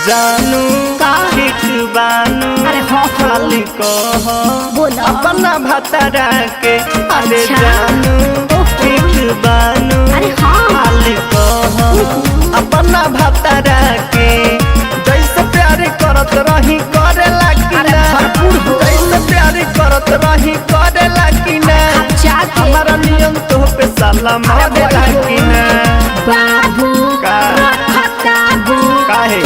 जानू ठीक बानू खाली कह अपना भतरा के। अरे जानू ठीक बानू खाली कह अपना भतरा के। जैसे प्यार करत रही करे लागी ना, जैसे प्यार करत रही करे लागी ना, हमारा नियम तो पे साला मारे लागी ना। बाबू काबू काहे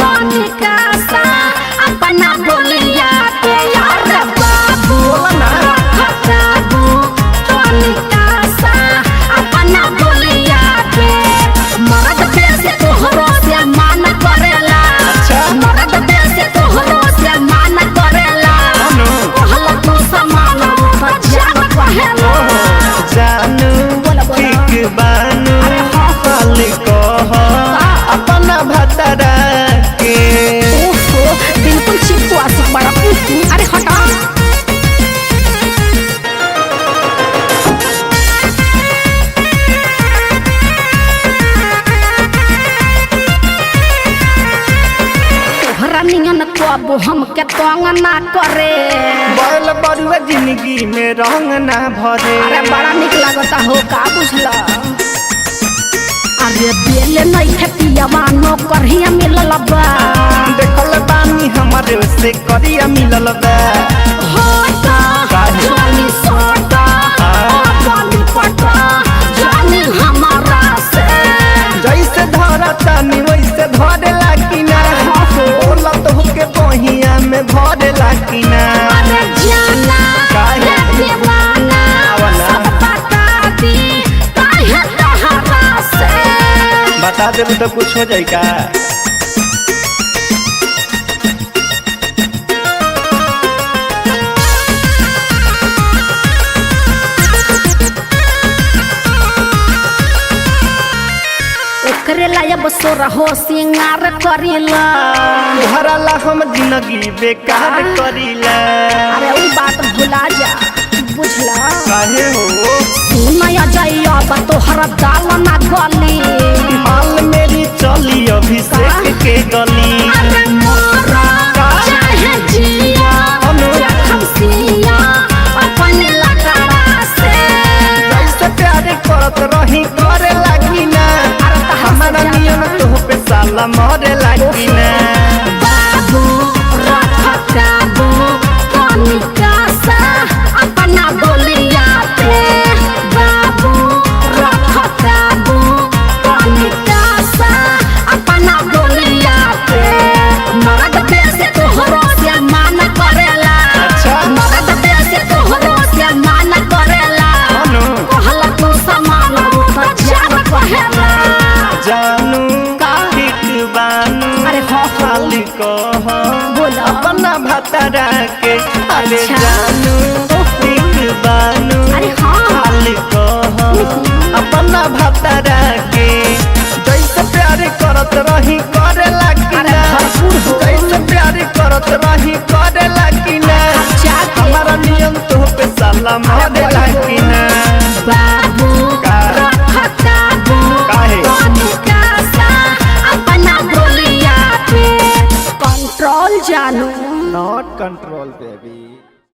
अपना बोलिया पे यार बाबू काबू अपना बोलिया पे। मर्द से तोहरो से मान करेला, मर्द से तोहरो से मान करेला। कहला तू समान जान कहेला। जानू ठीक बानू खाली कह अपना भतरा के। बिल्कुल चिपकू आशिक बड़ा। अरे हटा तोहरा नियन कबू हमके तंग ना करे। बैल बरुआ जिंदगी में रंग ना भरे। अरे बड़ा निक लगता हो का बुझला। अरे बेले नहीं है पियावा नो करिया मिलल बा। देखल बानी हमारे से करिया मिलल बा। होता जानी सोता पानी पटा जानी हमारा से। जैसे धरा तानी वैसे धरे लागी ना, बोला तो के बहिया में भरे लागी ना। अरे जाना काहे दीवाना सब बता दी काहे तहरा से। बता दे तो कुछ हो जाएगा। करेला अब सोरा हो सिंगार करीला। घरला हम जिंदगी बेकार करीला। अरे वो बात भुला जा बुझला। काहे हो सुनया जाइया बा तोहरा दाल ना गली। माल मेरी चली अभिषेक के गली। अरे मोरा चाहे जिया हम सिया अपने लगड़ा से। जैसे प्यार करत रही करे लागी ना, हमारा नियम तो पे साला मरे लागी ना। बाबू काबू अपना बोलिया पे। बाबू काबू अपना बोलिया पे। मर्द से तोहरो से मान करेला, मर्द से तोहरो से मान करेला। कहला तू समान जान कहेला। जानू ठीक बानू खाली कह अपना भतरा के। अरे जानू ठीक बानू खाली कह अपना भतरा के। जैसे प्यार करत रही करे लागी ना, जैसे प्यार करत रही करे लागी ना, हमारा नियम तो पे साला मारे लागी ना। बाबू काबू काहे अपना बोलिया पे। कंट्रोल जानू नॉट कंट्रोल बेबी।